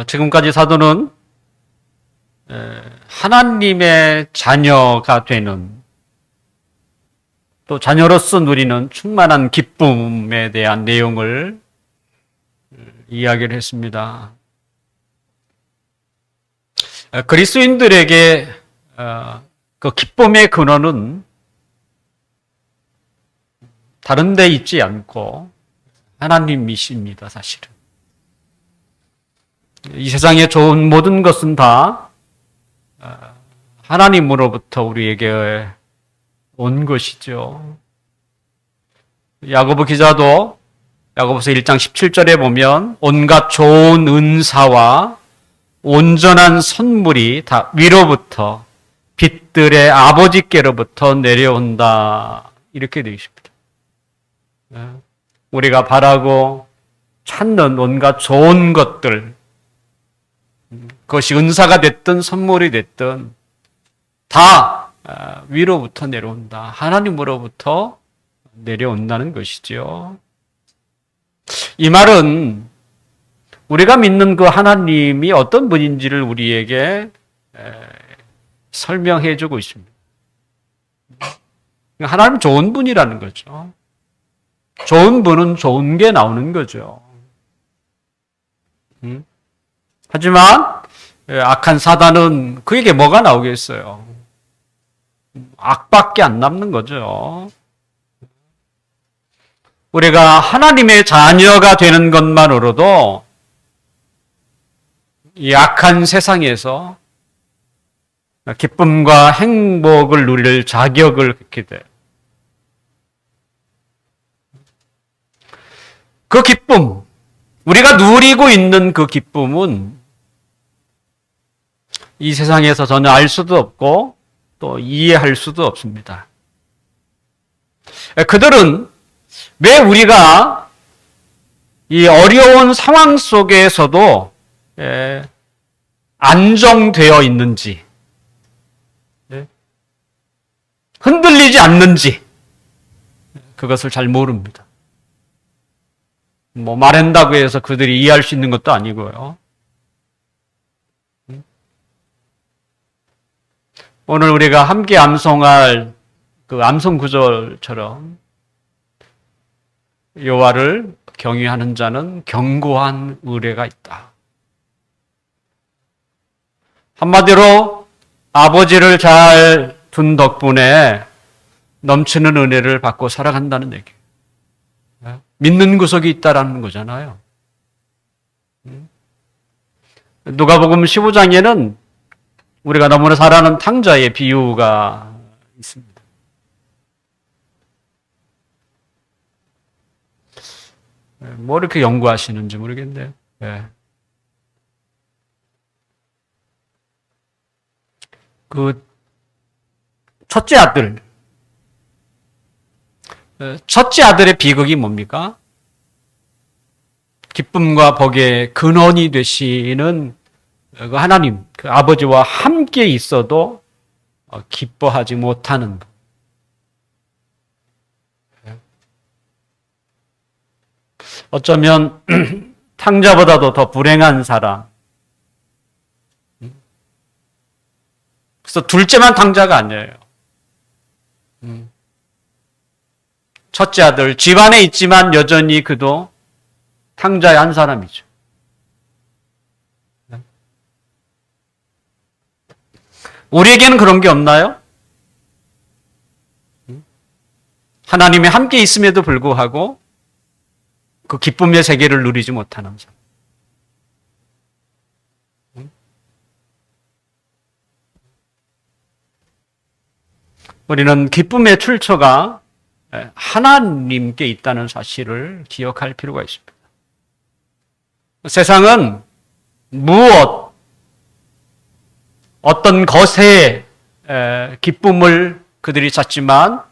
지금까지 사도는 하나님의 자녀가 되는, 또 자녀로서 누리는 충만한 기쁨에 대한 내용을 이야기를 했습니다. 그리스도인들에게 그 기쁨의 근원은 다른 데 있지 않고 하나님이십니다, 사실은. 이 세상에 좋은 모든 것은 다 하나님으로부터 우리에게 온 것이죠. 야고보 기자도 야고보서 1장 17절에 보면 온갖 좋은 은사와 온전한 선물이 다 위로부터 빛들의 아버지께로부터 내려온다, 이렇게 되어 있습니다. 우리가 바라고 찾는 온갖 좋은 것들, 그것이 은사가 됐든 선물이 됐든 다 위로부터 내려온다, 하나님으로부터 내려온다는 것이죠. 이 말은 우리가 믿는 그 하나님이 어떤 분인지를 우리에게 설명해 주고 있습니다. 하나님 좋은 분이라는 거죠. 좋은 분은 좋은 게 나오는 거죠. 하지만 악한 사단은 그에게 뭐가 나오겠어요? 악밖에 안 남는 거죠. 우리가 하나님의 자녀가 되는 것만으로도 이 악한 세상에서 기쁨과 행복을 누릴 자격을 갖게 돼요. 그 기쁨, 우리가 누리고 있는 그 기쁨은 이 세상에서 전혀 알 수도 없고 또 이해할 수도 없습니다. 그들은 왜 우리가 이 어려운 상황 속에서도 안정되어 있는지, 흔들리지 않는지 그것을 잘 모릅니다. 말한다고 해서 그들이 이해할 수 있는 것도 아니고요. 오늘 우리가 함께 암송할 그 암송 구절처럼 여호와를 경외하는 자는 견고한 의뢰가 있다. 한마디로 아버지를 잘 둔 덕분에 넘치는 은혜를 받고 살아간다는 얘기. 믿는 구석이 있다라는 거잖아요. 누가복음 15장에는 우리가 너무나 잘 아는 탕자의 비유가 있습니다. 뭐 이렇게 연구하시는지 모르겠네요. 그 첫째 아들의 비극이 뭡니까? 기쁨과 복의 근원이 되시는 그 하나님, 그 아버지와 함께 있어도 기뻐하지 못하는 것. 어쩌면 탕자보다도 더 불행한 사람. 그래서 둘째만 탕자가 아니에요. 첫째 아들, 집안에 있지만 여전히 그도 탕자의 한 사람이죠. 우리에게는 그런 게 없나요? 하나님이 함께 있음에도 불구하고 그 기쁨의 세계를 누리지 못하는 사람. 우리는 기쁨의 출처가 하나님께 있다는 사실을 기억할 필요가 있습니다. 세상은 무엇, 어떤 것에 기쁨을 그들이 찾지만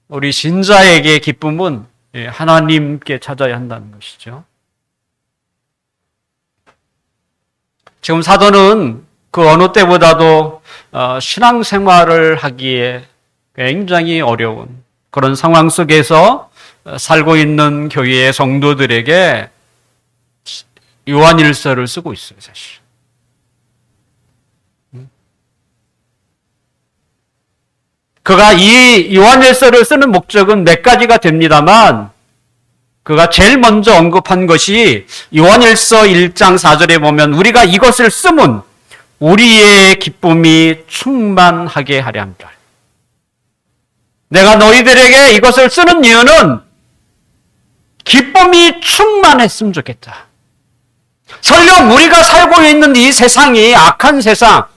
우리 신자에게 기쁨은 하나님께 찾아야 한다는 것이죠. 지금 사도는 그 어느 때보다도 신앙생활을 하기에 굉장히 어려운 그런 상황 속에서 살고 있는 교회의 성도들에게 요한일서를 쓰고 있어요, 사실. 그가 이 요한일서를 쓰는 목적은 몇 가지가 됩니다만, 그가 제일 먼저 언급한 것이 요한일서 1장 4절에 보면 우리가 이것을 쓰면 우리의 기쁨이 충만하게 하려 합니다. 내가 너희들에게 이것을 쓰는 이유는 기쁨이 충만했으면 좋겠다. 설령 우리가 살고 있는 이 세상이 악한 세상,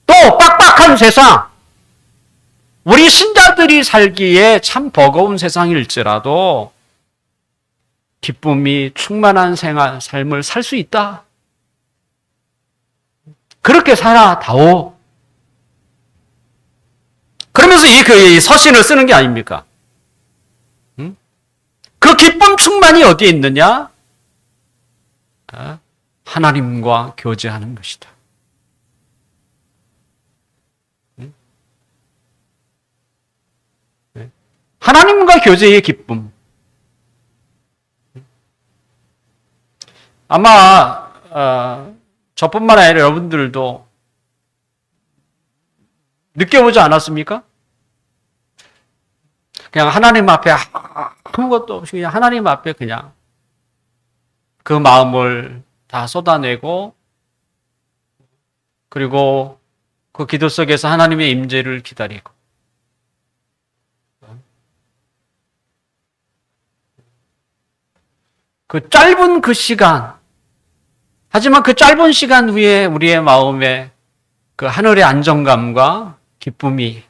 또 빡빡한 세상, 우리 신자들이 살기에 참 버거운 세상일지라도 기쁨이 충만한 삶을 살 수 있다. 그렇게 살아다오. 그러면서 이 서신을 쓰는 게 아닙니까? 그 기쁨 충만이 어디에 있느냐? 하나님과 교제하는 것이다. 하나님과 교제의 기쁨. 아마 저뿐만 아니라 여러분들도 느껴보지 않았습니까? 그냥 하나님 앞에 아무것도 없이 그냥 하나님 앞에 그냥 그 마음을 다 쏟아내고, 그리고 그 기도 속에서 하나님의 임재를 기다리고, 그 짧은 그 시간, 하지만 그 짧은 시간 후에 우리의 마음에 그 하늘의 안정감과 기쁨이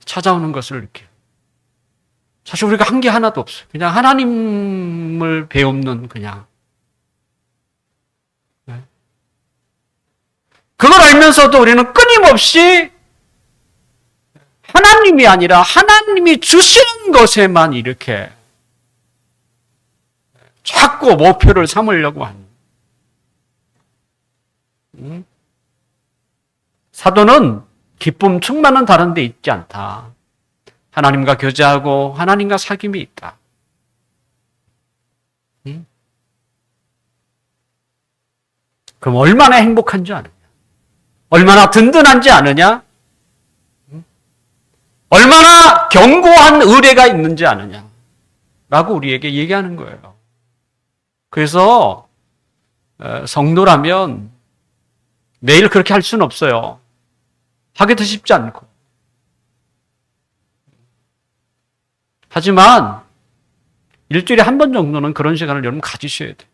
찾아오는 것을 느껴요. 사실 우리가 한 게 하나도 없어요. 그냥 하나님을 배우는 그냥. 그걸 알면서도 우리는 끊임없이 하나님이 아니라 하나님이 주시는 것에만 이렇게 자꾸 목표를 삼으려고 하는. 사도는 기쁨 충만은 다른 데 있지 않다. 하나님과 교제하고 하나님과 사귐이 있다. 그럼 얼마나 행복한지 아느냐? 얼마나 든든한지 아느냐? 얼마나 견고한 의뢰가 있는지 아느냐? 라고 우리에게 얘기하는 거예요. 그래서 성도라면 매일 그렇게 할 수는 없어요. 하기도 쉽지 않고. 하지만 일주일에 한 번 정도는 그런 시간을 여러분 가지셔야 돼요.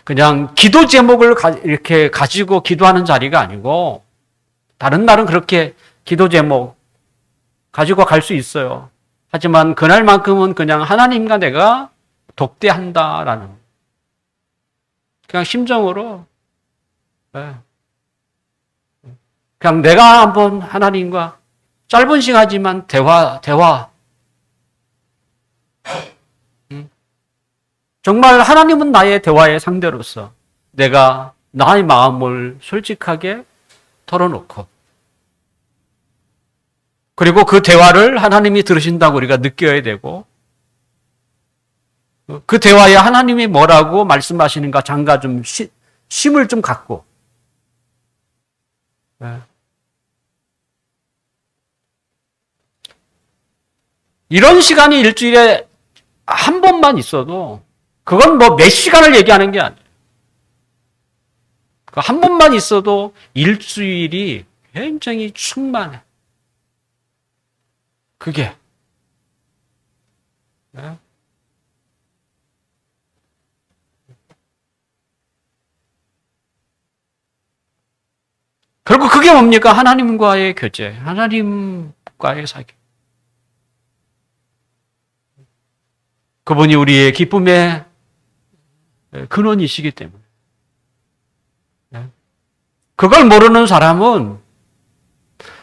그냥 기도 제목을 이렇게 가지고 기도하는 자리가 아니고, 다른 날은 그렇게 기도 제목 가지고 갈 수 있어요. 하지만 그날만큼은 그냥 하나님과 내가 독대한다라는, 그냥 심정으로, 그냥 내가 한번 하나님과 짧은 시간이지만 대화. 정말 하나님은 나의 대화의 상대로서 내가 나의 마음을 솔직하게 털어놓고, 그리고 그 대화를 하나님이 들으신다고 우리가 느껴야 되고, 그 대화에 하나님이 뭐라고 말씀하시는가 잠깐 좀 심을 좀 갖고, 이런 시간이 일주일에 한 번만 있어도 그건 뭐 몇 시간을 얘기하는 게 아니에요. 한 번만 있어도 일주일이 굉장히 충만해. 그게. 결국 그게 뭡니까? 하나님과의 교제, 하나님과의 사귐. 그분이 우리의 기쁨의 근원이시기 때문에. 그걸 모르는 사람은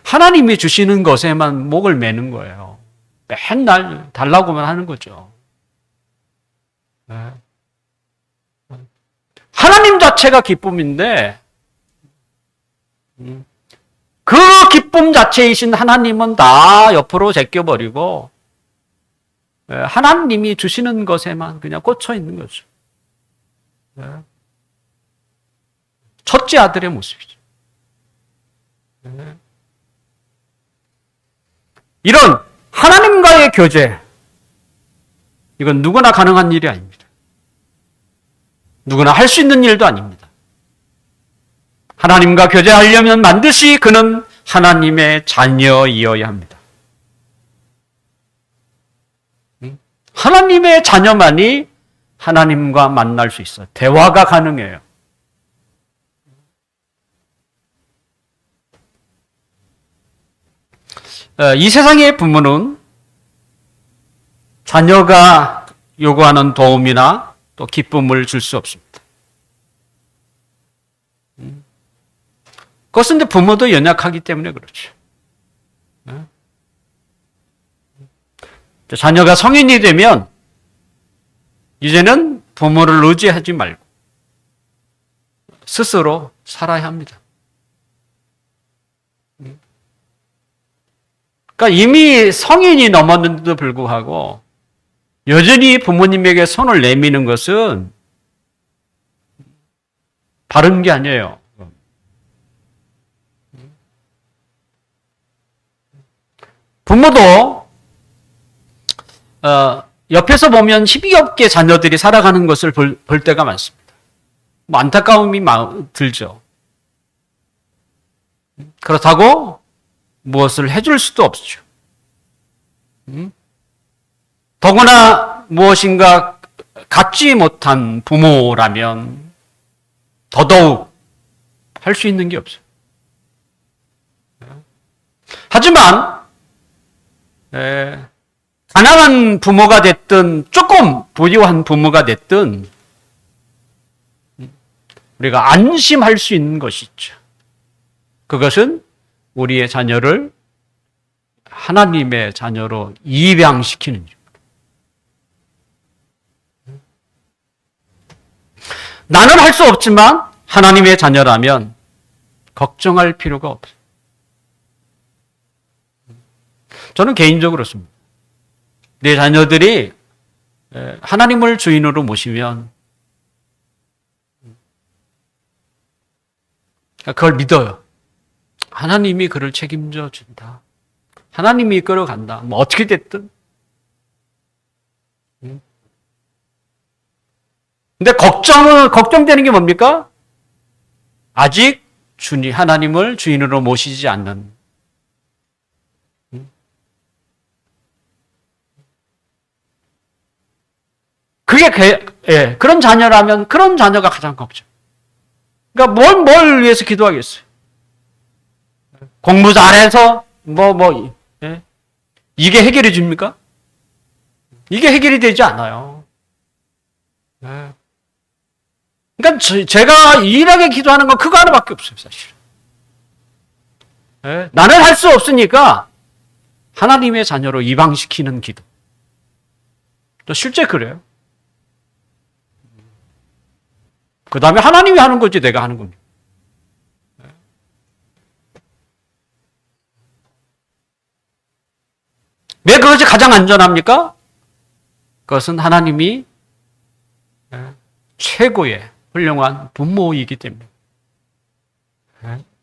하나님이 주시는 것에만 목을 매는 거예요. 맨날 달라고만 하는 거죠. 하나님 자체가 기쁨인데, 그 기쁨 자체이신 하나님은 다 옆으로 제껴버리고 하나님이 주시는 것에만 그냥 꽂혀 있는 거죠. 첫째 아들의 모습이죠. 이런 하나님과의 교제, 이건 누구나 가능한 일이 아닙니다. 누구나 할 수 있는 일도 아닙니다. 하나님과 교제하려면 반드시 그는 하나님의 자녀이어야 합니다. 하나님의 자녀만이 하나님과 만날 수 있어요. 대화가 가능해요. 이 세상의 부모는 자녀가 요구하는 도움이나 또 기쁨을 줄 수 없습니다. 그것은 부모도 연약하기 때문에 그렇죠. 자녀가 성인이 되면 이제는 부모를 의지하지 말고 스스로 살아야 합니다. 그러니까 이미 성인이 넘었는데도 불구하고 여전히 부모님에게 손을 내미는 것은 바른 게 아니에요. 부모도 옆에서 보면 희비 없게 자녀들이 살아가는 것을 볼 때가 많습니다. 뭐 안타까움이 들죠. 그렇다고 무엇을 해줄 수도 없죠. 더구나 무엇인가 갖지 못한 부모라면 더더욱 할 수 있는 게 없어요. 하지만 가난한 부모가 됐든 조금 부유한 부모가 됐든 우리가 안심할 수 있는 것이 있죠. 그것은 우리의 자녀를 하나님의 자녀로 입양시키는 일. 나는 할 수 없지만 하나님의 자녀라면 걱정할 필요가 없어요. 저는 개인적으로 그렇습니다. 내 자녀들이 하나님을 주인으로 모시면 그걸 믿어요. 하나님이 그를 책임져 준다. 하나님이 이끌어간다. 뭐 어떻게 됐든. 근데 걱정되는 게 뭡니까? 아직 하나님을 주인으로 모시지 않는. 그런 자녀라면 그런 자녀가 가장 걱정. 그러니까 뭘 위해서 기도하겠어요? 공부 잘해서 이게 해결해 줍니까? 이게 해결이 되지 않아요. 그러니까 제가 유일하게 기도하는 건 그거 하나밖에 없어요, 사실. 나는 할 수 없으니까 하나님의 자녀로 입양시키는 기도. 또 실제 그래요. 그 다음에 하나님이 하는 거지 내가 하는 겁니다. 왜 그것이 가장 안전합니까? 그것은 하나님이 최고의 훌륭한 부모이기 때문에.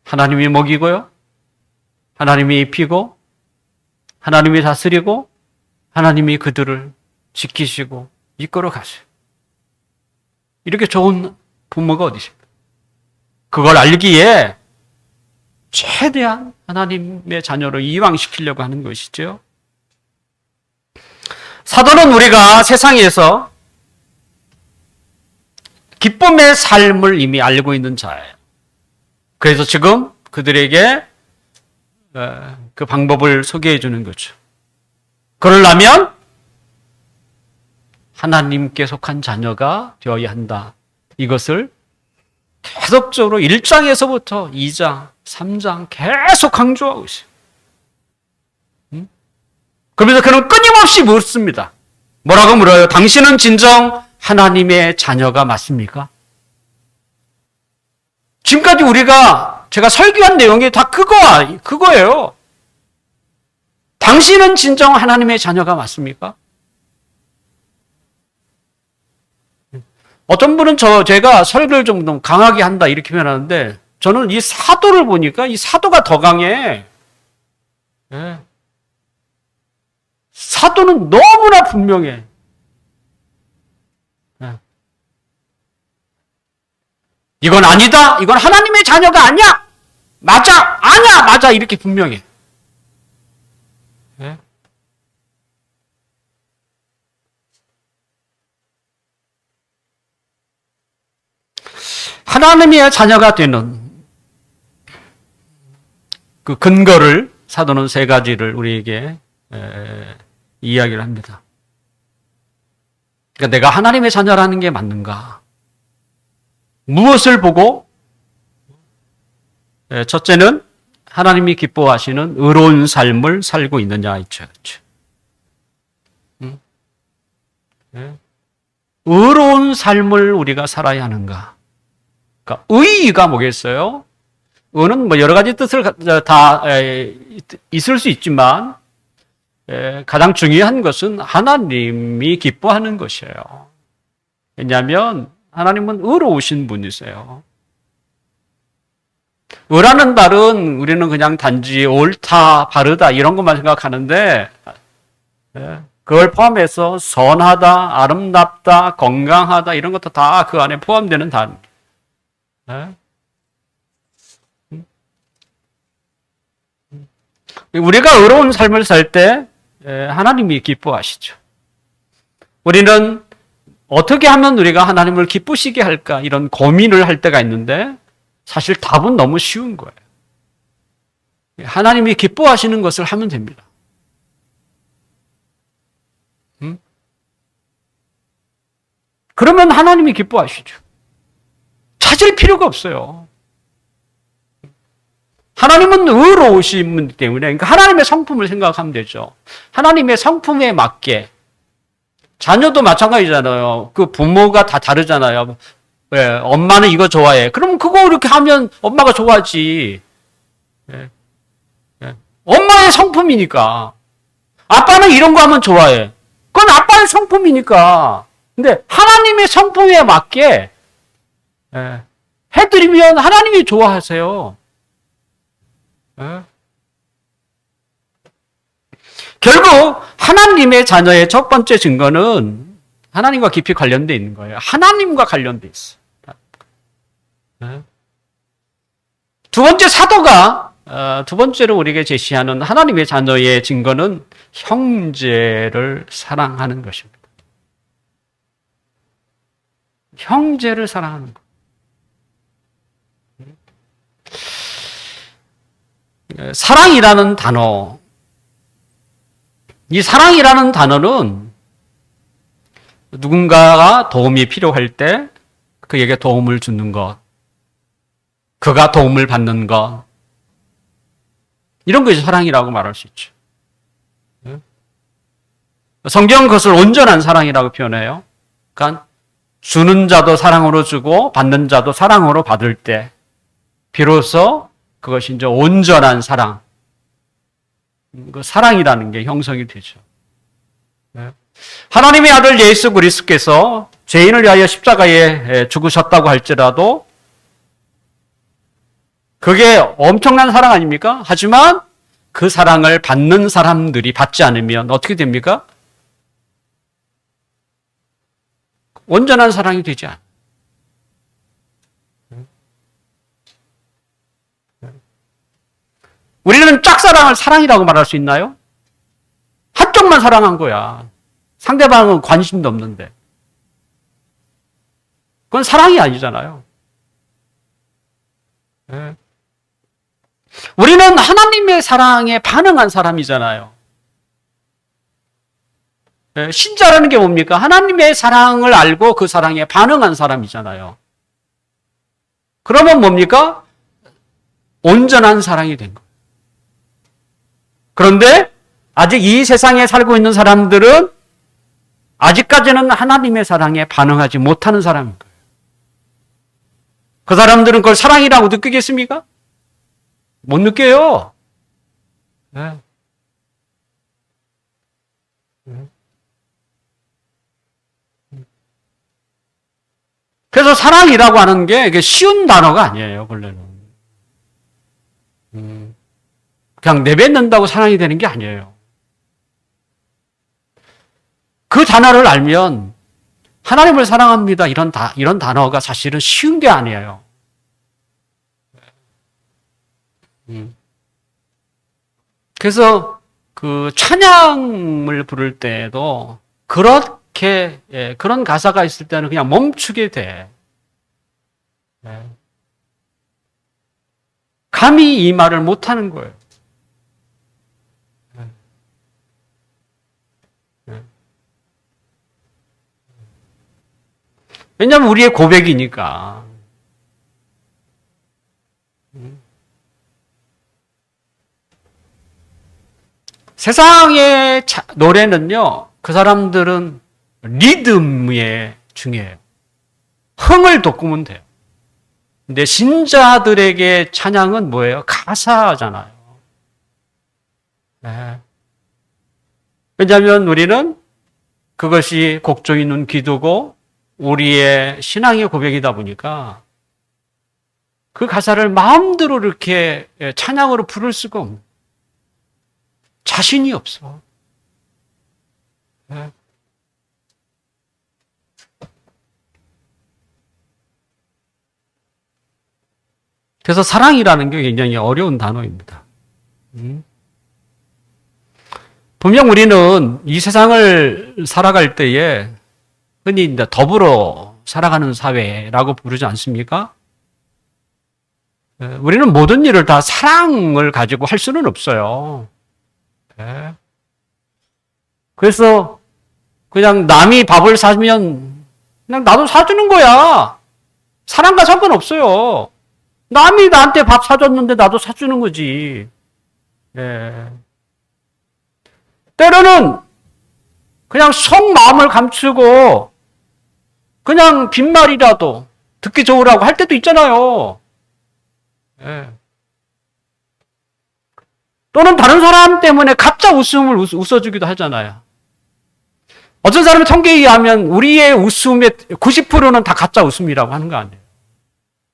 하나님이 먹이고요. 하나님이 입히고 하나님이 다스리고 하나님이 그들을 지키시고 이끌어 가세요. 이렇게 좋은 부모가 어디 있습니까? 그걸 알기에 최대한 하나님의 자녀로 이왕시키려고 하는 것이죠. 사도는 우리가 세상에서 기쁨의 삶을 이미 알고 있는 자예요. 그래서 지금 그들에게 그 방법을 소개해 주는 거죠. 그러려면 하나님께 속한 자녀가 되어야 한다. 이것을 계속적으로 1장에서부터 2장, 3장 계속 강조하고 있어요. 그러면서 그는 끊임없이 묻습니다. 뭐라고 물어요? 당신은 진정 하나님의 자녀가 맞습니까? 지금까지 우리가 제가 설교한 내용이 다 그거예요. 당신은 진정 하나님의 자녀가 맞습니까? 어떤 분은 제가 설교를 좀 강하게 한다 이렇게 표현하는데 저는 이 사도를 보니까 이 사도가 더 강해. 네. 사도는 너무나 분명해. 네. 이건 아니다. 이건 하나님의 자녀가 아니야. 맞아. 아니야. 맞아. 이렇게 분명해. 네. 하나님의 자녀가 되는 그 근거를 사도는 세 가지를 우리에게 이야기를 합니다. 그러니까 내가 하나님의 자녀라는 게 맞는가? 무엇을 보고? 첫째는 하나님이 기뻐하시는 의로운 삶을 살고 있느냐 있죠. 의로운 삶을 우리가 살아야 하는가? 그러니까 의의가 뭐겠어요? 의는 뭐 여러 가지 뜻을 다 있을 수 있지만 가장 중요한 것은 하나님이 기뻐하는 것이에요. 왜냐하면 하나님은 의로우신 분이세요. 의라는 말은 우리는 그냥 단지 옳다, 바르다 이런 것만 생각하는데 그걸 포함해서 선하다, 아름답다, 건강하다 이런 것도 다 그 안에 포함되는 단어입니다. 우리가 의로운 삶을 살 때 하나님이 기뻐하시죠. 우리는 어떻게 하면 우리가 하나님을 기쁘시게 할까 이런 고민을 할 때가 있는데 사실 답은 너무 쉬운 거예요. 하나님이 기뻐하시는 것을 하면 됩니다. 그러면 하나님이 기뻐하시죠. 찾을 필요가 없어요. 하나님은 의로우신 분 때문에 그러니까 하나님의 성품을 생각하면 되죠. 하나님의 성품에 맞게 자녀도 마찬가지잖아요. 그 부모가 다 다르잖아요. 왜 엄마는 이거 좋아해. 그럼 그거 이렇게 하면 엄마가 좋아하지. 엄마의 성품이니까. 아빠는 이런 거 하면 좋아해. 그건 아빠의 성품이니까. 근데 하나님의 성품에 맞게 해드리면 하나님이 좋아하세요. 결국 하나님의 자녀의 첫 번째 증거는 하나님과 깊이 관련되어 있는 거예요. 하나님과 관련되어 있어요. 두 번째 사도가 두 번째로 우리에게 제시하는 하나님의 자녀의 증거는 형제를 사랑하는 것입니다. 형제를 사랑하는 것. 사랑이라는 단어, 이 사랑이라는 단어는 누군가가 도움이 필요할 때 그에게 도움을 주는 것, 그가 도움을 받는 것, 이런 것이 사랑이라고 말할 수 있죠. 성경은 그것을 온전한 사랑이라고 표현해요. 그러니까 주는 자도 사랑으로 주고 받는 자도 사랑으로 받을 때 비로소 그것이 이제 온전한 사랑, 그 사랑이라는 게 형성이 되죠. 하나님의 아들 예수 그리스도께서 죄인을 위하여 십자가에 죽으셨다고 할지라도 그게 엄청난 사랑 아닙니까? 하지만 그 사랑을 받는 사람들이 받지 않으면 어떻게 됩니까? 온전한 사랑이 되지 않아요. 우리는 짝사랑을 사랑이라고 말할 수 있나요? 한쪽만 사랑한 거야. 상대방은 관심도 없는데. 그건 사랑이 아니잖아요. 우리는 하나님의 사랑에 반응한 사람이잖아요. 신자라는 게 뭡니까? 하나님의 사랑을 알고 그 사랑에 반응한 사람이잖아요. 그러면 뭡니까? 온전한 사랑이 된 거예요. 그런데 아직 이 세상에 살고 있는 사람들은 아직까지는 하나님의 사랑에 반응하지 못하는 사람인 거예요. 그 사람들은 그걸 사랑이라고 느끼겠습니까? 못 느껴요. 네. 그래서 사랑이라고 하는 게 이게 쉬운 단어가 아니에요, 원래는. 그냥 내뱉는다고 사랑이 되는 게 아니에요. 그 단어를 알면 하나님을 사랑합니다. 이런 단어가 사실은 쉬운 게 아니에요. 그래서 그 찬양을 부를 때에도 그렇게 그런 가사가 있을 때는 그냥 멈추게 돼. 감히 이 말을 못하는 거예요. 왜냐하면 우리의 고백이니까. 세상의 노래는요, 그 사람들은 리듬에 중요해요. 흥을 돋구면 돼요. 근데 신자들에게 찬양은 뭐예요? 가사잖아요. 네. 왜냐하면 우리는 그것이 곡조 있는 기도고 우리의 신앙의 고백이다 보니까 그 가사를 마음대로 이렇게 찬양으로 부를 수가 없는 자신이 없어. 네. 그래서 사랑이라는 게 굉장히 어려운 단어입니다. 분명 우리는 이 세상을 살아갈 때에 흔히 이제 더불어 살아가는 사회라고 부르지 않습니까? 우리는 모든 일을 다 사랑을 가지고 할 수는 없어요. 그래서 그냥 남이 밥을 사주면 그냥 나도 사주는 거야. 사랑과 상관없어요. 남이 나한테 밥 사줬는데 나도 사주는 거지. 때로는 그냥 속마음을 감추고 그냥 빈말이라도 듣기 좋으라고 할 때도 있잖아요. 또는 다른 사람 때문에 가짜 웃음을 웃어주기도 하잖아요. 어떤 사람의 통계에 의하면 우리의 웃음의 90%는 다 가짜 웃음이라고 하는 거 아니에요.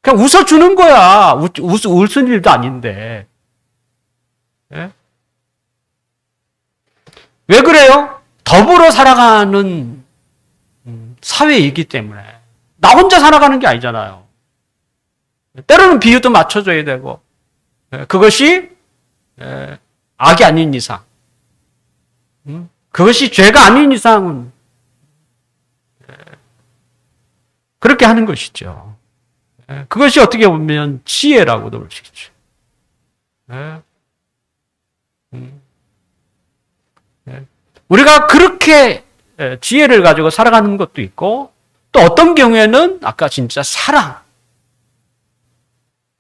그냥 웃어주는 거야. 웃은 일도 아닌데. 왜 그래요? 더불어 살아가는 사회이기 때문에. 나 혼자 살아가는 게 아니잖아요. 때로는 비유도 맞춰줘야 되고. 그것이 악이 아닌 이상. 그것이 죄가 아닌 이상은 그렇게 하는 것이죠. 그것이 어떻게 보면 지혜라고도 볼 수 있죠. 우리가 그렇게 지혜를 가지고 살아가는 것도 있고 또 어떤 경우에는 아까 진짜 사랑.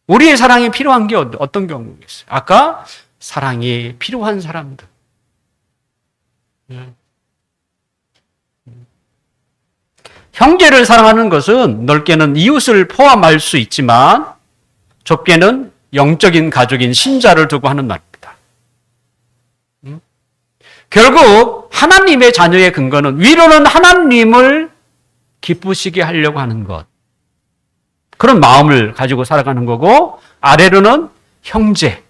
우리의 사랑이 필요한 게 어떤 경우겠어요? 아까 사랑이 필요한 사람들. 형제를 사랑하는 것은 넓게는 이웃을 포함할 수 있지만 좁게는 영적인 가족인 신자를 두고 하는 말입니다. 결국 하나님의 자녀의 근거는 위로는 하나님을 기쁘시게 하려고 하는 것. 그런 마음을 가지고 살아가는 거고 아래로는 형제죠.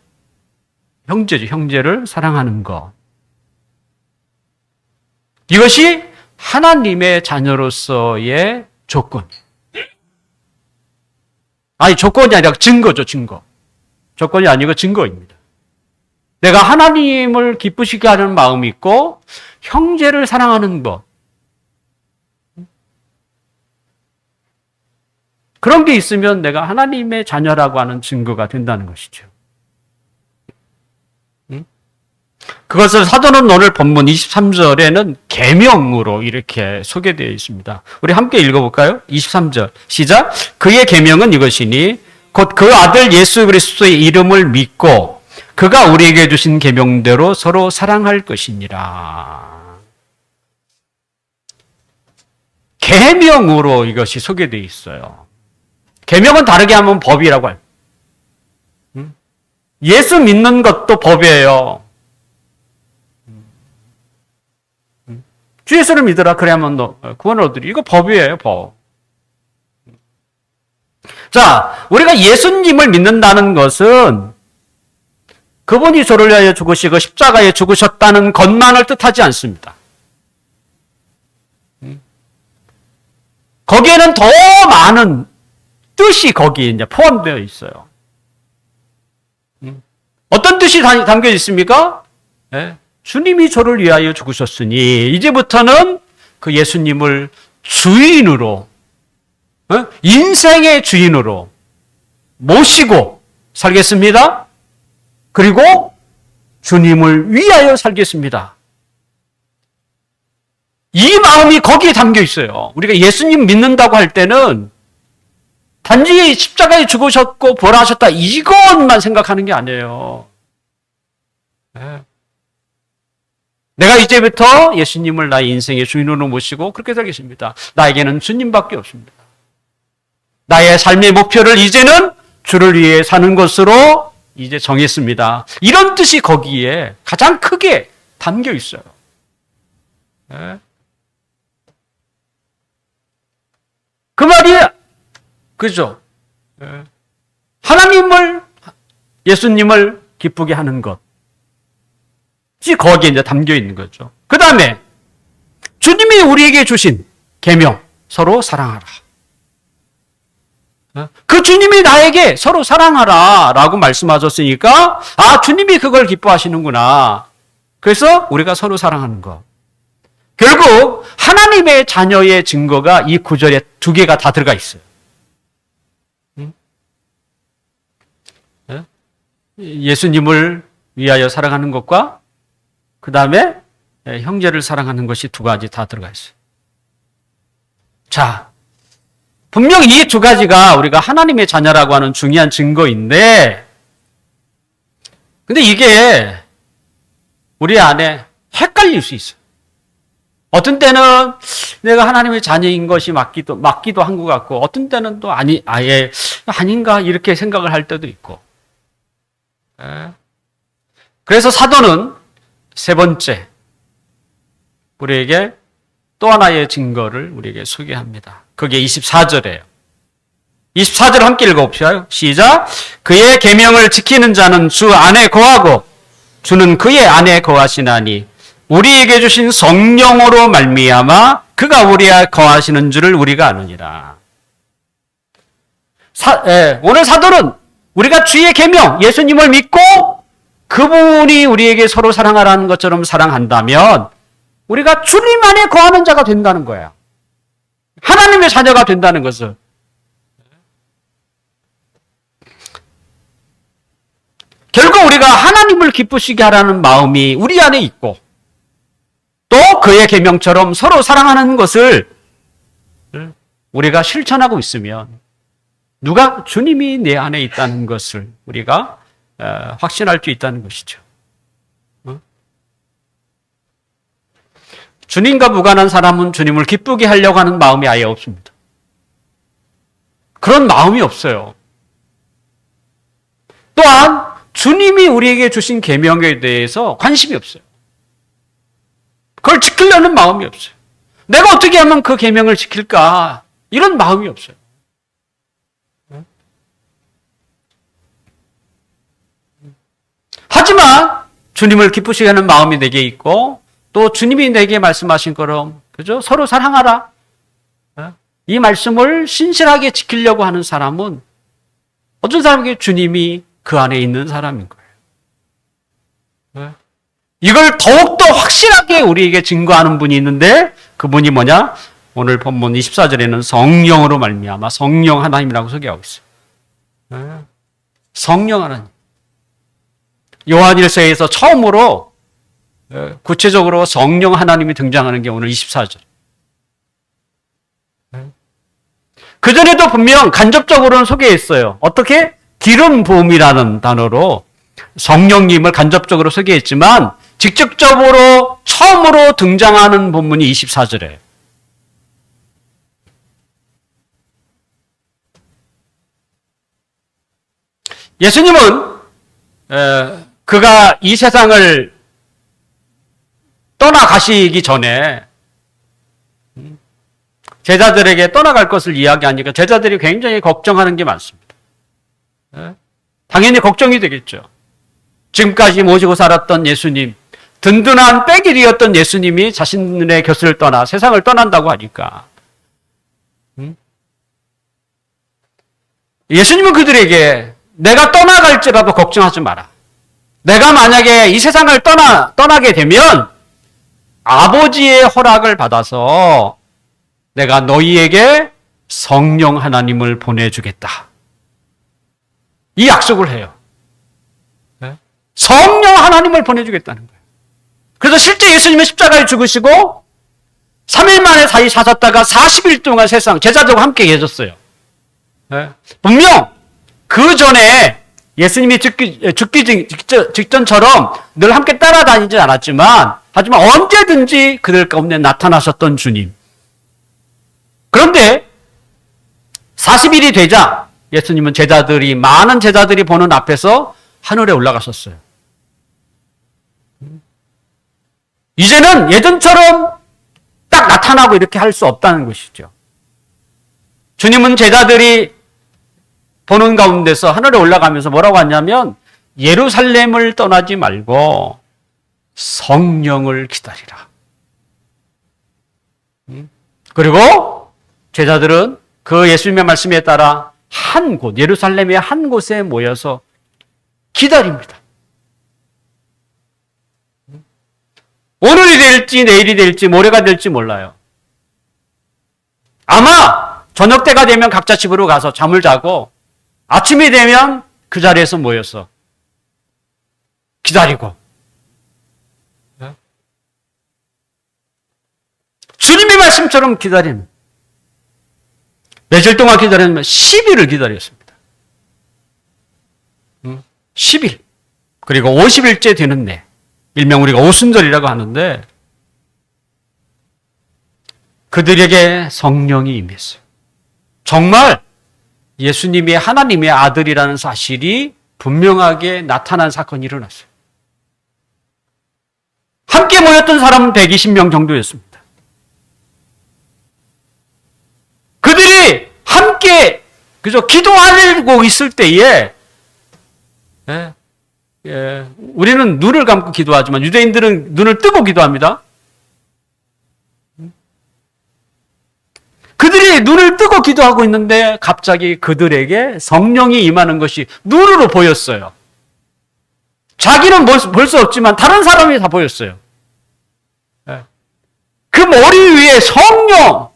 형제를 사랑하는 것. 이것이 하나님의 자녀로서의 조건. 아니, 조건이 아니라 증거죠, 증거. 조건이 아니고 증거입니다. 내가 하나님을 기쁘시게 하는 마음이 있고, 형제를 사랑하는 것. 그런 게 있으면 내가 하나님의 자녀라고 하는 증거가 된다는 것이죠. 그것을 사도는 오늘 본문 23절에는 계명으로 이렇게 소개되어 있습니다. 우리 함께 읽어볼까요? 23절 시작. 그의 계명은 이것이니 곧 그 아들 예수 그리스도의 이름을 믿고 그가 우리에게 주신 계명대로 서로 사랑할 것이니라. 계명으로 이것이 소개되어 있어요. 계명은 다르게 하면 법이라고 해요. 예수 믿는 것도 법이에요. 주 예수를 믿으라 그래야만 너 구원을 얻으리. 이거 법이에요, 법. 자, 우리가 예수님을 믿는다는 것은 그분이 저를 위하여 죽으시고 십자가에 죽으셨다는 것만을 뜻하지 않습니다. 거기에는 더 많은 뜻이 거기에 이제 포함되어 있어요. 어떤 뜻이 담겨 있습니까? 네. 주님이 저를 위하여 죽으셨으니 이제부터는 그 예수님을 주인으로, 인생의 주인으로 모시고 살겠습니다. 그리고 주님을 위하여 살겠습니다. 이 마음이 거기에 담겨 있어요. 우리가 예수님 믿는다고 할 때는 단지 십자가에 죽으셨고 부활하셨다 이것만 생각하는 게 아니에요. 내가 이제부터 예수님을 나의 인생의 주인으로 모시고 그렇게 살겠습니다. 나에게는 주님밖에 없습니다. 나의 삶의 목표를 이제는 주를 위해 사는 것으로 이제 정했습니다. 이런 뜻이 거기에 가장 크게 담겨 있어요. 그 말이 그죠? 하나님을, 예수님을 기쁘게 하는 것. 이 거기에 이제 담겨 있는 거죠. 그 다음에 주님이 우리에게 주신 계명, 서로 사랑하라. 그 주님이 나에게 서로 사랑하라 라고 말씀하셨으니까 아, 주님이 그걸 기뻐하시는구나. 그래서 우리가 서로 사랑하는 것. 결국 하나님의 자녀의 증거가 이 구절에 두 개가 다 들어가 있어요. 예수님을 위하여 사랑하는 것과 그 다음에 형제를 사랑하는 것이 두 가지 다 들어가 있어요. 자, 분명 이 두 가지가 우리가 하나님의 자녀라고 하는 중요한 증거인데 근데 이게 우리 안에 헷갈릴 수 있어요. 어떤 때는 내가 하나님의 자녀인 것이 맞기도 한 것 같고 어떤 때는 또 아예 아닌가 이렇게 생각을 할 때도 있고. 그래서 사도는 세 번째 우리에게 또 하나의 증거를 우리에게 소개합니다. 그게 24절이에요. 24절 함께 읽어봅시다. 시작. 그의 계명을 지키는 자는 주 안에 거하고 주는 그의 안에 거하시나니 우리에게 주신 성령으로 말미암아 그가 우리와 거하시는 줄을 우리가 아느니라. 오늘 사도는 우리가 주의 계명, 예수님을 믿고 그분이 우리에게 서로 사랑하라는 것처럼 사랑한다면 우리가 주님 안에 거하는 자가 된다는 거예요. 하나님의 자녀가 된다는 것을. 결국 우리가 하나님을 기쁘시게 하라는 마음이 우리 안에 있고 또 그의 계명처럼 서로 사랑하는 것을 우리가 실천하고 있으면 누가 주님이 내 안에 있다는 것을 우리가 확신할 수 있다는 것이죠. 주님과 무관한 사람은 주님을 기쁘게 하려고 하는 마음이 아예 없습니다. 그런 마음이 없어요. 또한 주님이 우리에게 주신 계명에 대해서 관심이 없어요. 그걸 지키려는 마음이 없어요. 내가 어떻게 하면 그 계명을 지킬까? 이런 마음이 없어요. 하지만 주님을 기쁘시게 하는 마음이 내게 있고 또 주님이 내게 말씀하신 것처럼 그죠? 서로 사랑하라. 이 말씀을 신실하게 지키려고 하는 사람은 어떤 사람에게 주님이 그 안에 있는 사람인 거예요. 이걸 더욱더 확실하게 우리에게 증거하는 분이 있는데 그분이 뭐냐? 오늘 본문 24절에는 성령으로 말미암아 성령 하나님이라고 소개하고 있어요. 성령 하나님. 요한일서에서 처음으로 구체적으로 성령 하나님이 등장하는 게 오늘 24절. 그전에도 분명 간접적으로는 소개했어요. 어떻게? 기름 부음이라는 단어로 성령님을 간접적으로 소개했지만 직접적으로 처음으로 등장하는 본문이 24절이에요. 예수님은 그가 이 세상을 떠나가시기 전에 제자들에게 떠나갈 것을 이야기하니까 제자들이 굉장히 걱정하는 게 많습니다. 당연히 걱정이 되겠죠. 지금까지 모시고 살았던 예수님, 든든한 빼길이었던 예수님이 자신의 곁을 떠나 세상을 떠난다고 하니까 예수님은 그들에게 내가 떠나갈지라도 걱정하지 마라. 내가 만약에 이 세상을 떠나게 되면 아버지의 허락을 받아서 내가 너희에게 성령 하나님을 보내주겠다. 이 약속을 해요. 성령 하나님을 보내주겠다는 거예요. 그래서 실제 예수님은 십자가에 죽으시고 3일 만에 다시 사셨다가 40일 동안 세상 제자들과 함께 계셨어요. 분명 그 전에 예수님이 죽기 직전처럼 늘 함께 따라다니지 않았지만 하지만 언제든지 그들 가운데 나타나셨던 주님. 그런데 40일이 되자 예수님은 많은 제자들이 보는 앞에서 하늘에 올라가셨어요. 이제는 예전처럼 딱 나타나고 이렇게 할 수 없다는 것이죠. 주님은 제자들이 보는 가운데서 하늘에 올라가면서 뭐라고 하냐면 예루살렘을 떠나지 말고 성령을 기다리라. 그리고 제자들은 그 예수님의 말씀에 따라 한 곳, 예루살렘의 한 곳에 모여서 기다립니다. 오늘이 될지 내일이 될지 모레가 될지 몰라요. 아마 저녁 때가 되면 각자 집으로 가서 잠을 자고 아침이 되면 그 자리에서 모여서 기다리고 주님의 말씀처럼 기다리는 며칠 동안 기다렸으면 10일을 기다렸습니다. 10일 그리고 50일째 되는 날 일명 우리가 오순절이라고 하는데 그들에게 성령이 임했어요. 정말 예수님이 하나님의 아들이라는 사실이 분명하게 나타난 사건이 일어났어요. 함께 모였던 사람은 120명 정도였습니다. 그들이 함께 기도하고 있을 때에 우리는 눈을 감고 기도하지만 유대인들은 눈을 뜨고 기도합니다. 그들이 눈을 뜨고 기도하고 있는데 갑자기 그들에게 성령이 임하는 것이 눈으로 보였어요. 자기는 볼 수 없지만 다른 사람이 다 보였어요. 그 머리 위에 성령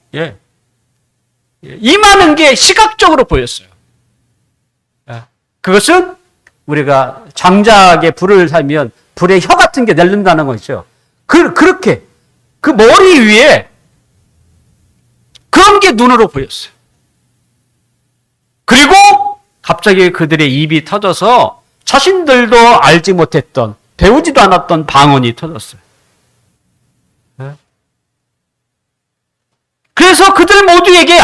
임하는 게 시각적으로 보였어요. 그것은 우리가 장작에 불을 살면 불에 혀 같은 게 낼른다는 거죠. 그렇게 그 머리 위에 그런 게 눈으로 보였어요. 그리고 갑자기 그들의 입이 터져서 자신들도 알지 못했던 배우지도 않았던 방언이 터졌어요. 그래서 그들 모두에게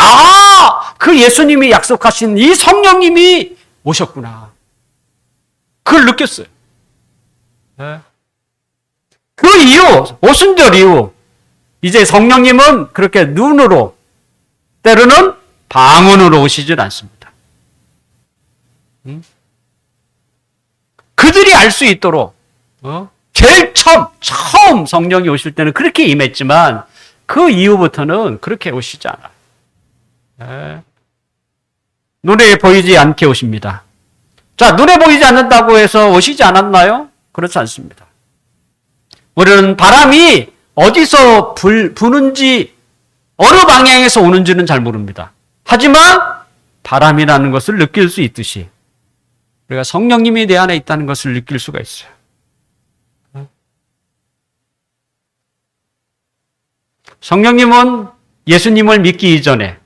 그 예수님이 약속하신 이 성령님이 오셨구나. 그걸 느꼈어요. 그 이후 오순절 이후 이제 성령님은 그렇게 눈으로 때로는 방언으로 오시질 않습니다. 그들이 알 수 있도록 제일 처음 성령이 오실 때는 그렇게 임했지만 그 이후부터는 그렇게 오시지 않아요. 눈에 보이지 않게 오십니다. 자, 눈에 보이지 않는다고 해서 오시지 않았나요? 그렇지 않습니다. 우리는 바람이 어디서 부는지 어느 방향에서 오는지는 잘 모릅니다. 하지만 바람이라는 것을 느낄 수 있듯이 우리가 성령님이 내 안에 있다는 것을 느낄 수가 있어요. 성령님은 예수님을 믿기 이전에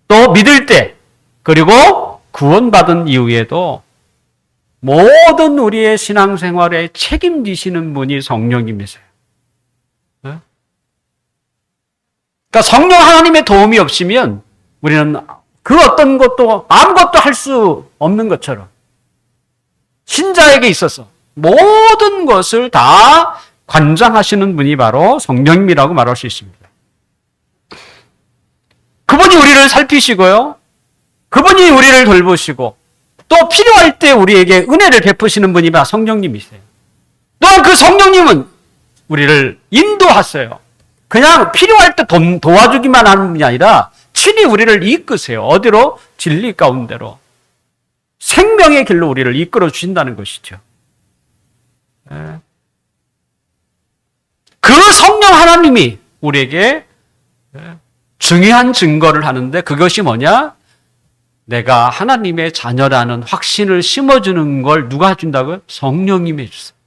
또 믿을 때 그리고 구원받은 이후에도 모든 우리의 신앙생활에 책임지시는 분이 성령님이세요. 그러니까 성령 하나님의 도움이 없으면 우리는 그 어떤 것도 아무것도 할 수 없는 것처럼 신자에게 있어서 모든 것을 다 관장하시는 분이 바로 성령님이라고 말할 수 있습니다. 그분이 우리를 살피시고요. 그분이 우리를 돌보시고 또 필요할 때 우리에게 은혜를 베푸시는 분이 바로 성령님이세요. 또한 그 성령님은 우리를 인도하세요. 그냥 필요할 때 도와주기만 하는 분이 아니라 친히 우리를 이끄세요. 어디로? 진리 가운데로. 생명의 길로 우리를 이끌어 주신다는 것이죠. 그 성령 하나님이 우리에게 중요한 증거를 하는데 그것이 뭐냐? 내가 하나님의 자녀라는 확신을 심어주는 걸 누가 해준다고요? 성령님이 해주세요.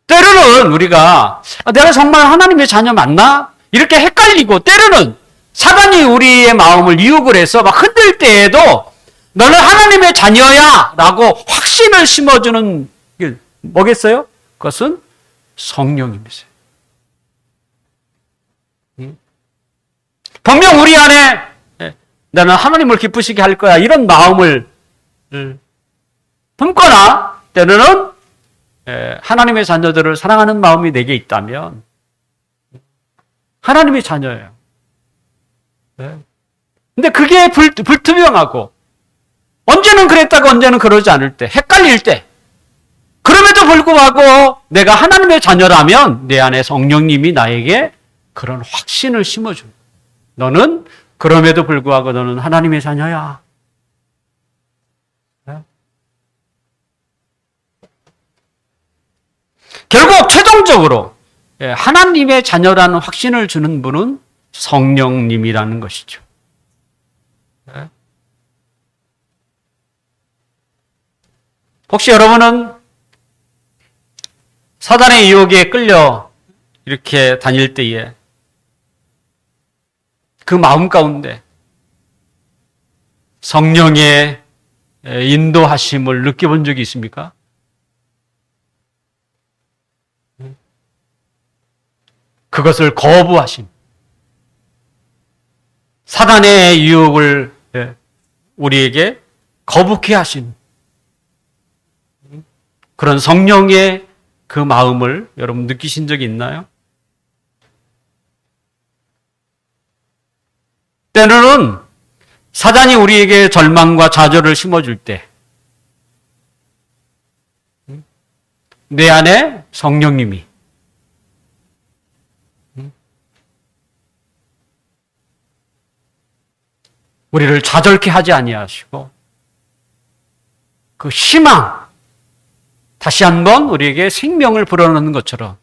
때로는 우리가 내가 정말 하나님의 자녀 맞나? 이렇게 헷갈리고 때로는 사단이 우리의 마음을 유혹을 해서 막 흔들 때에도 너는 하나님의 자녀야 라고 확신을 심어주는 게 뭐겠어요? 그것은 성령님이세요. 분명 우리 안에 나는 하나님을 기쁘시게 할 거야 이런 마음을 품거나 때로는 하나님의 자녀들을 사랑하는 마음이 내게 있다면 하나님의 자녀예요. 근데 그게 불투명하고 언제는 그랬다가 언제는 그러지 않을 때 헷갈릴 때 그럼에도 불구하고 내가 하나님의 자녀라면 내 안에 성령님이 나에게 그런 확신을 심어줍니다. 너는 그럼에도 불구하고 너는 하나님의 자녀야. 결국 최종적으로 하나님의 자녀라는 확신을 주는 분은 성령님이라는 것이죠. 혹시 여러분은 사단의 유혹에 끌려 이렇게 다닐 때에 그 마음 가운데 성령의 인도하심을 느껴본 적이 있습니까? 그것을 거부하심. 사단의 유혹을 우리에게 거북해 하신 그런 성령의 그 마음을 여러분 느끼신 적이 있나요? 때로는 사단이 우리에게 절망과 좌절을 심어줄 때 내 안에 성령님이 우리를 좌절케 하지 아니하시고 그 희망 다시 한번 우리에게 생명을 불어넣는 것처럼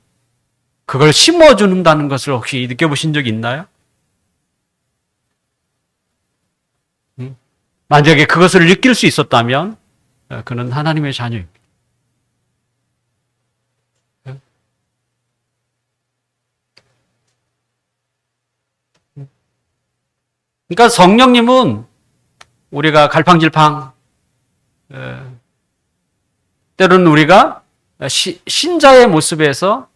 그걸 심어준다는 것을 혹시 느껴보신 적이 있나요? 만약에 그것을 느낄 수 있었다면 그는 하나님의 자녀입니다. 그러니까 성령님은 우리가 갈팡질팡 때로는 우리가 신자의 모습에서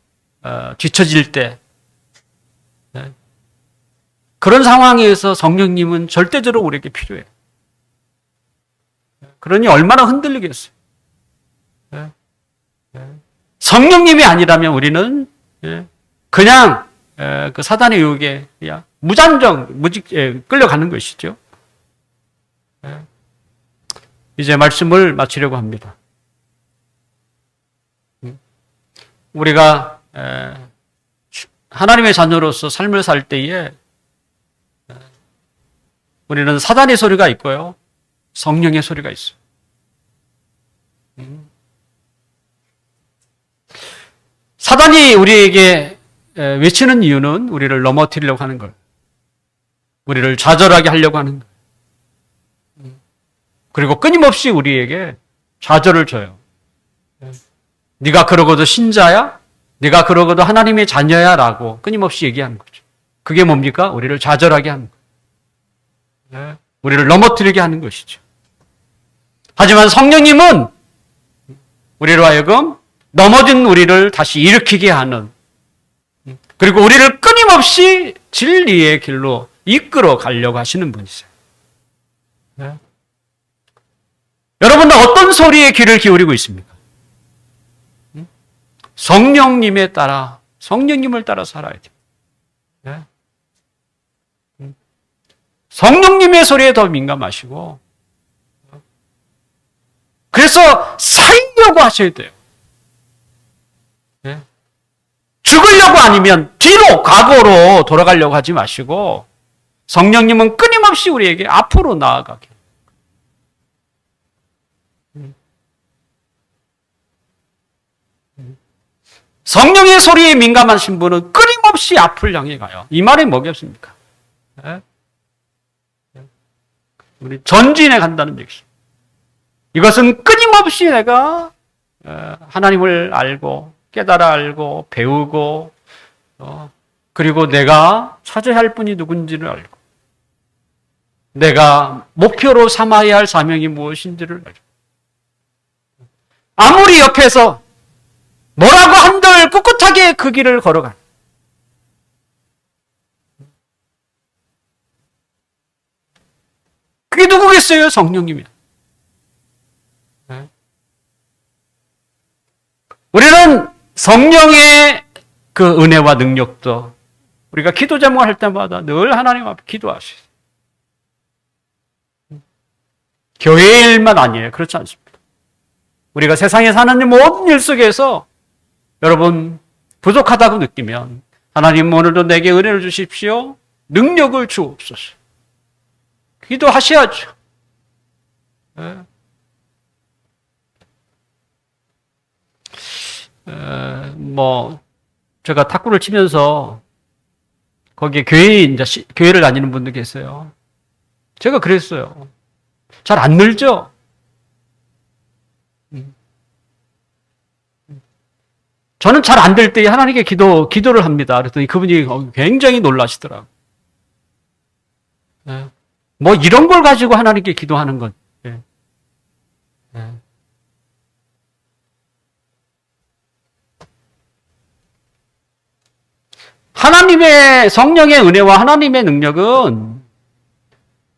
뒤처질 때 그런 상황에서 성령님은 절대적으로 우리에게 필요해요. 그러니 얼마나 흔들리겠어요. 성령님이 아니라면 우리는 그냥 그 사단의 유혹에 무직 끌려가는 것이죠. 이제 말씀을 마치려고 합니다. 우리가 하나님의 자녀로서 삶을 살 때에 우리는 사단의 소리가 있고요. 성령의 소리가 있어요. 사단이 우리에게 외치는 이유는 우리를 넘어뜨리려고 하는 걸. 우리를 좌절하게 하려고 하는 걸. 그리고 끊임없이 우리에게 좌절을 줘요. 네가 그러고도 신자야? 네가 그러고도 하나님의 자녀야? 라고 끊임없이 얘기하는 거죠. 그게 뭡니까? 우리를 좌절하게 하는 거예요. 우리를 넘어뜨리게 하는 것이죠. 하지만 성령님은 우리로 하여금 넘어진 우리를 다시 일으키게 하는 그리고 우리를 끊임없이 진리의 길로 이끌어 가려고 하시는 분이세요. 여러분은 어떤 소리에 귀를 기울이고 있습니까? 성령님을 따라 살아야 돼요. 네? 성령님의 소리에 더 민감하시고, 그래서 살려고 하셔야 돼요. 네? 죽으려고 아니면 뒤로, 과거로 돌아가려고 하지 마시고, 성령님은 끊임없이 우리에게 앞으로 나아가게. 성령의 소리에 민감하신 분은 끊임없이 앞을 향해 가요. 이 말이 뭐겠습니까? 네? 우리 전진해 간다는 얘기죠. 이것은 끊임없이 내가 하나님을 알고 깨달아 알고 배우고 그리고 내가 찾아야 할 분이 누군지를 알고 내가 목표로 삼아야 할 사명이 무엇인지를 알고 아무리 옆에서 뭐라고 한들 꿋꿋하게 그 길을 걸어가. 그게 누구겠어요? 성령님이야. 우리는 성령의 그 은혜와 능력도 우리가 기도 제목을 할 때마다 늘 하나님 앞에 기도하시죠. 교회의 일만 아니에요. 그렇지 않습니다. 우리가 세상에 사는 모든 일 속에서 여러분 부족하다고 느끼면 하나님 오늘도 내게 은혜를 주십시오. 능력을 주옵소서. 기도하셔야죠. 제가 탁구를 치면서 거기에 교회를 다니는 분들 계세요. 제가 그랬어요. 잘 안 늘죠? 저는 잘 안 될 때 하나님께 기도를 합니다. 그랬더니 그분이 굉장히 놀라시더라고요. 뭐 이런 걸 가지고 하나님께 기도하는 건. 하나님의 성령의 은혜와 하나님의 능력은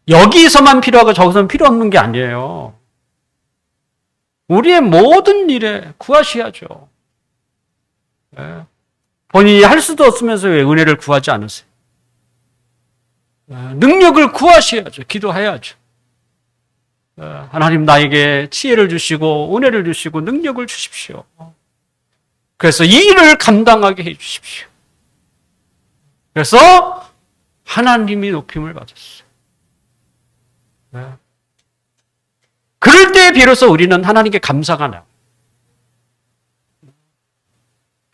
여기서만 필요하고 저기서만 필요 없는 게 아니에요. 우리의 모든 일에 구하셔야죠. 본인이 할 수도 없으면서 왜 은혜를 구하지 않으세요? 능력을 구하셔야죠. 기도해야죠. 하나님 나에게 지혜를 주시고 은혜를 주시고 능력을 주십시오. 그래서 이 일을 감당하게 해 주십시오. 그래서 하나님이 높임을 받았어요. 그럴 때 비로소 우리는 하나님께 감사가 나요.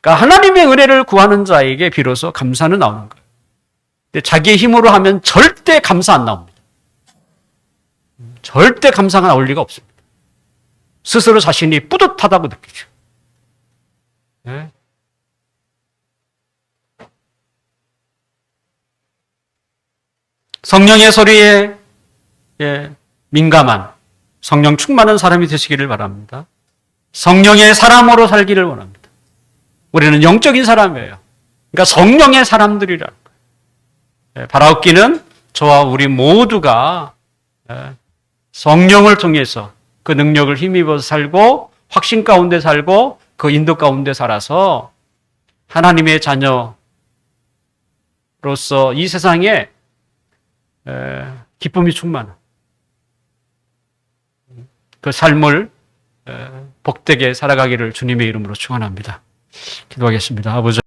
그러니까 하나님의 은혜를 구하는 자에게 비로소 감사는 나오는 거예요. 근데 자기의 힘으로 하면 절대 감사 안 나옵니다. 절대 감사가 나올 리가 없습니다. 스스로 자신이 뿌듯하다고 느끼죠. 성령의 소리에 민감한 성령 충만한 사람이 되시기를 바랍니다. 성령의 사람으로 살기를 원합니다. 우리는 영적인 사람이에요. 그러니까 성령의 사람들이라는 거예요. 바라옵기는 저와 우리 모두가 성령을 통해서 그 능력을 힘입어서 살고 확신 가운데 살고 그 인도 가운데 살아서 하나님의 자녀로서 이 세상에 기쁨이 충만한 그 삶을 복되게 살아가기를 주님의 이름으로 축원합니다. 기도하겠습니다. 아버지.